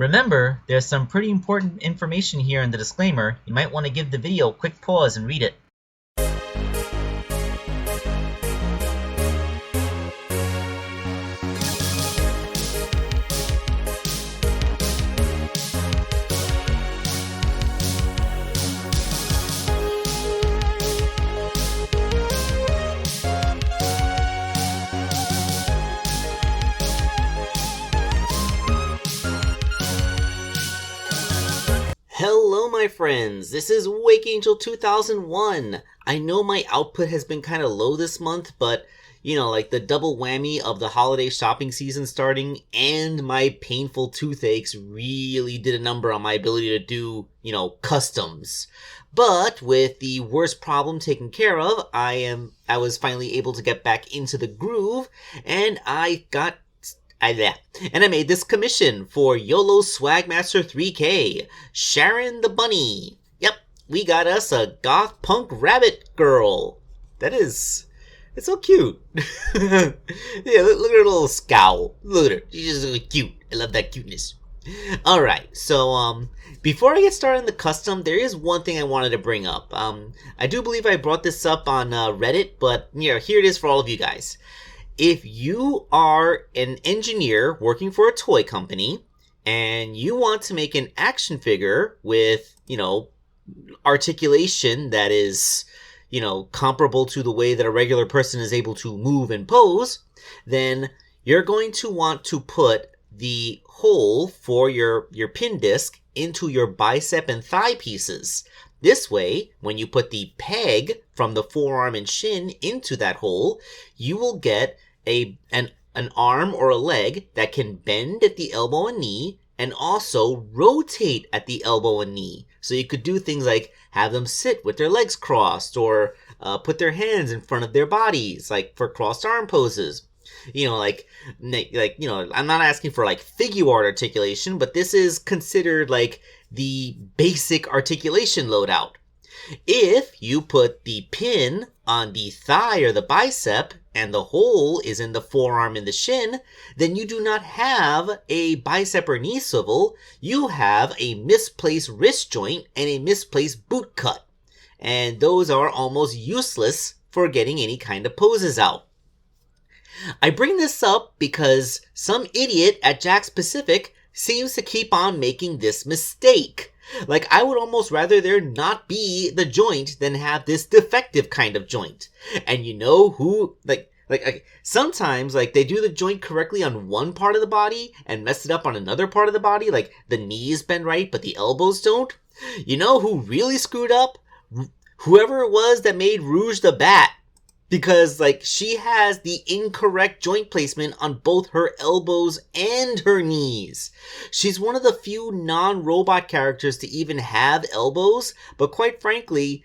Remember, there's some pretty important information here in the disclaimer. You might want to give the video a quick pause and read it. Hello my friends, this is Wake Angel 2001. I know my output has been kind of low this month, but like the double whammy of the holiday shopping season starting and my painful toothaches really did a number on my ability to do, customs. But with the worst problem taken care of, I was finally able to get back into the groove, and I made this commission for Yoloswagmaster3K, Sharon the Bunny. Yep, we got us a goth punk rabbit girl. It's so cute. Yeah, look at her little scowl. Look at her, she's just really cute. I love that cuteness. Alright, so, before I get started on the custom, there is one thing I wanted to bring up. I do believe I brought this up on Reddit, but, here it is for all of you guys. If you are an engineer working for a toy company and you want to make an action figure with, articulation that is, comparable to the way that a regular person is able to move and pose, then you're going to want to put the hole for your pin disc into your bicep and thigh pieces. This way, when you put the peg from the forearm and shin into that hole, you will get an arm or a leg that can bend at the elbow and knee and also rotate at the elbow and knee. So you could do things like have them sit with their legs crossed or put their hands in front of their bodies, like for crossed arm poses. I'm not asking for like figure art articulation, but this is considered like the basic articulation loadout. If you put the pin on the thigh or the bicep and the hole is in the forearm and the shin, then you do not have a bicep or knee swivel. You have a misplaced wrist joint and a misplaced boot cut. And those are almost useless for getting any kind of poses out. I bring this up because some idiot at Jakks Pacific seems to keep on making this mistake. Like, I would almost rather there not be the joint than have this defective kind of joint. And you know who, sometimes, they do the joint correctly on one part of the body and mess it up on another part of the body, like the knees bend right, but the elbows don't. You know who really screwed up? Whoever it was that made Rouge the Bat. Because, she has the incorrect joint placement on both her elbows and her knees. She's one of the few non-robot characters to even have elbows, but quite frankly,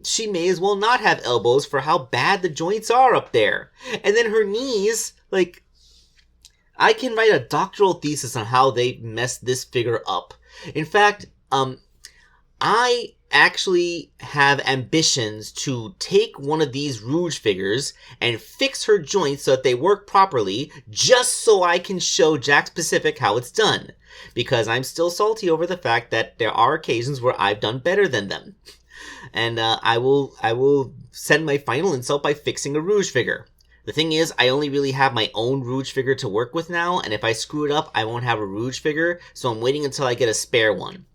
she may as well not have elbows for how bad the joints are up there. And then her knees, I can write a doctoral thesis on how they messed this figure up. In fact, I actually have ambitions to take one of these Rouge figures and fix her joints so that they work properly, just so I can show Jakks Pacific how it's done. Because I'm still salty over the fact that there are occasions where I've done better than them. And I will send my final insult by fixing a Rouge figure. The thing is, I only really have my own Rouge figure to work with now, and if I screw it up, I won't have a Rouge figure, so I'm waiting until I get a spare one.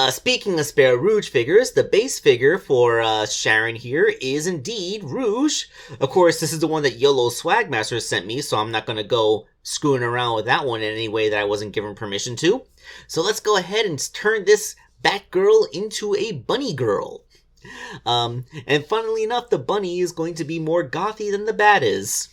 Speaking of spare Rouge figures, the base figure for Sharon here is indeed Rouge. Of course, this is the one that Yoloswagmaster sent me, so I'm not going to go screwing around with that one in any way that I wasn't given permission to. So let's go ahead and turn this Batgirl into a bunny girl. And funnily enough, the bunny is going to be more gothy than the bat is.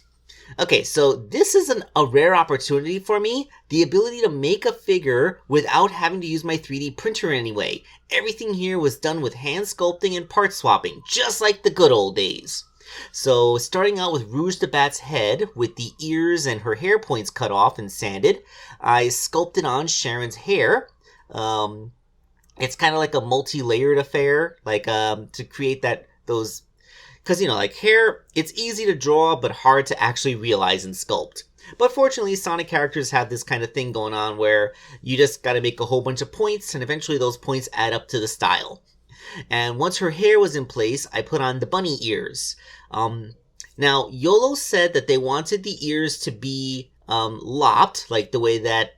Okay, so this is a rare opportunity for me, the ability to make a figure without having to use my 3D printer in any way. Everything here was done with hand sculpting and part swapping, just like the good old days. So, starting out with Rouge the Bat's head, with the ears and her hair points cut off and sanded, I sculpted on Sharon's hair. It's kind of like a multi-layered affair, to create those... Because, hair, it's easy to draw, but hard to actually realize and sculpt. But fortunately, Sonic characters have this kind of thing going on where you just gotta make a whole bunch of points, and eventually those points add up to the style. And once her hair was in place, I put on the bunny ears. Now, Yolo said that they wanted the ears to be lopped, like the way that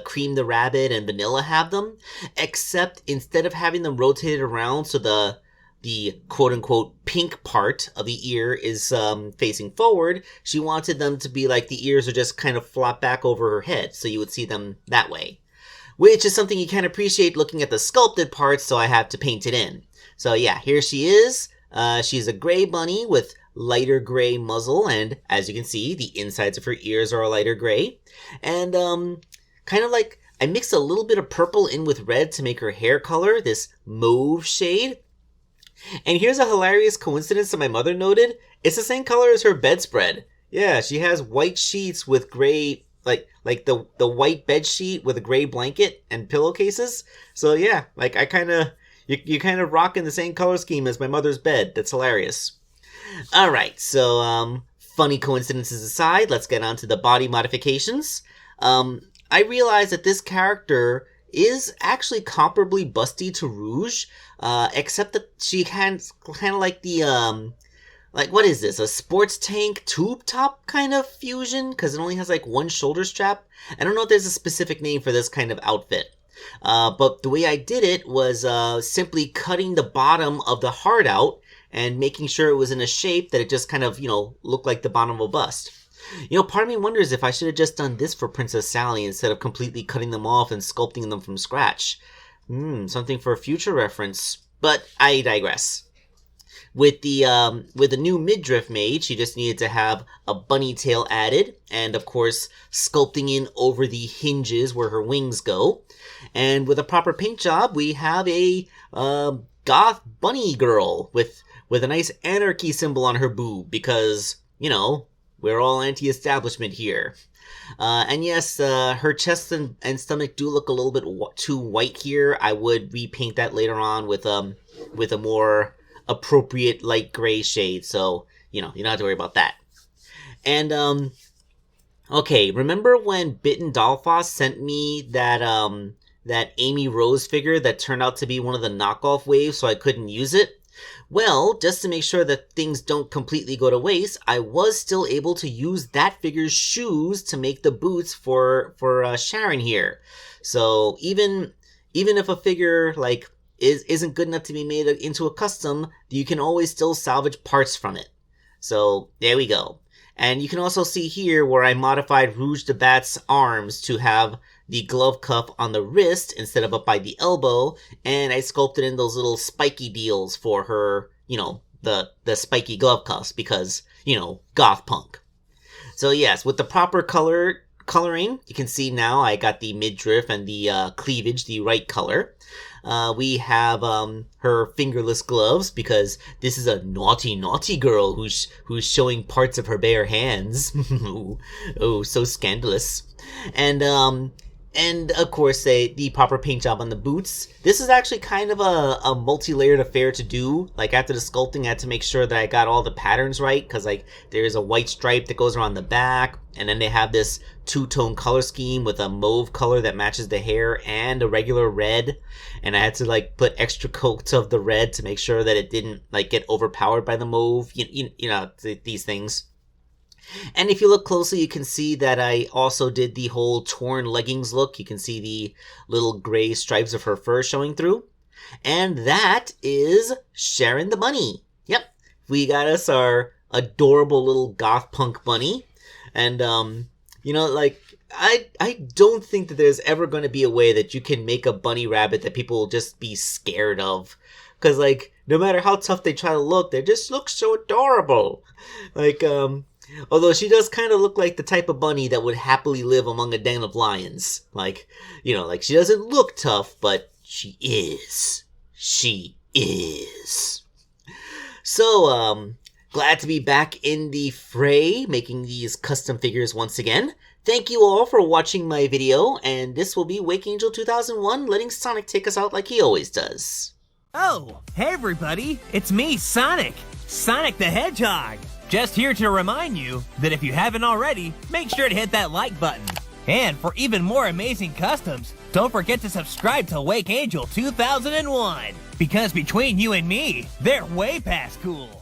Cream the Rabbit and Vanilla have them, except instead of having them rotated around so the quote-unquote pink part of the ear is facing forward, she wanted them to be like the ears are just kind of flop back over her head, so you would see them that way. Which is something you can appreciate looking at the sculpted parts, so I have to paint it in. So yeah, here she is. She's a gray bunny with lighter gray muzzle, and as you can see, the insides of her ears are a lighter gray. And kind of like, I mixed a little bit of purple in with red to make her hair color, this mauve shade. And here's a hilarious coincidence that my mother noted. It's the same color as her bedspread. Yeah, she has white sheets with gray, like the white bed sheet with a gray blanket and pillowcases. So yeah, like you kind of rocking the same color scheme as my mother's bed. That's hilarious. Alright, so funny coincidences aside, let's get on to the body modifications. I realized that this character is actually comparably busty to Rouge, except that she has kind of like the, like, what is this? A sports tank tube top kind of fusion? Because it only has like one shoulder strap. I don't know if there's a specific name for this kind of outfit. But the way I did it was simply cutting the bottom of the heart out and making sure it was in a shape that it just kind of, looked like the bottom of a bust. Part of me wonders if I should have just done this for Princess Sally instead of completely cutting them off and sculpting them from scratch. Something for future reference. But I digress. With the new midriff made, she just needed to have a bunny tail added, and of course, sculpting in over the hinges where her wings go. And with a proper paint job, we have a goth bunny girl with a nice anarchy symbol on her boob, because, we're all anti-establishment here. And yes, her chest and stomach do look a little bit too white here. I would repaint that later on with a more appropriate light gray shade, so you don't have to worry about that. And okay, remember when Bitten Dollfoss sent me that Amy Rose figure that turned out to be one of the knockoff waves, so I couldn't use it? Well, just to make sure that things don't completely go to waste, I was still able to use that figure's shoes to make the boots for Sharon here. So even if a figure isn't good enough to be made into a custom, you can always still salvage parts from it. So there we go. And you can also see here where I modified Rouge the Bat's arms to have the glove cuff on the wrist instead of up by the elbow, and I sculpted in those little spiky deals for her, the spiky glove cuffs, because, goth punk. So yes, with the proper coloring, you can see now I got the midriff and the cleavage the right color. We have her fingerless gloves, because this is a naughty girl who's showing parts of her bare hands. Oh, so scandalous. And of course, the proper paint job on the boots. This is actually kind of a multi-layered affair to do. Like, after the sculpting, I had to make sure that I got all the patterns right, because there's a white stripe that goes around the back, and then they have this two-tone color scheme with a mauve color that matches the hair and a regular red. And I had to put extra coats of the red to make sure that it didn't get overpowered by the mauve. These things. And if you look closely, you can see that I also did the whole torn leggings look. You can see the little gray stripes of her fur showing through. And that is Sharon the bunny. Yep, we got us our adorable little goth punk bunny. And, I don't think that there's ever going to be a way that you can make a bunny rabbit that people will just be scared of. Because, no matter how tough they try to look, they just look so adorable. Although she does kind of look like the type of bunny that would happily live among a den of lions. She doesn't look tough, but she is. She is. So, glad to be back in the fray, making these custom figures once again. Thank you all for watching my video, and this will be Wake Angel 2001, letting Sonic take us out like he always does. Oh, hey everybody, it's me, Sonic! Sonic the Hedgehog! Just here to remind you that if you haven't already, make sure to hit that like button. And for even more amazing customs, don't forget to subscribe to Wake Angel 2001, because between you and me, they're way past cool.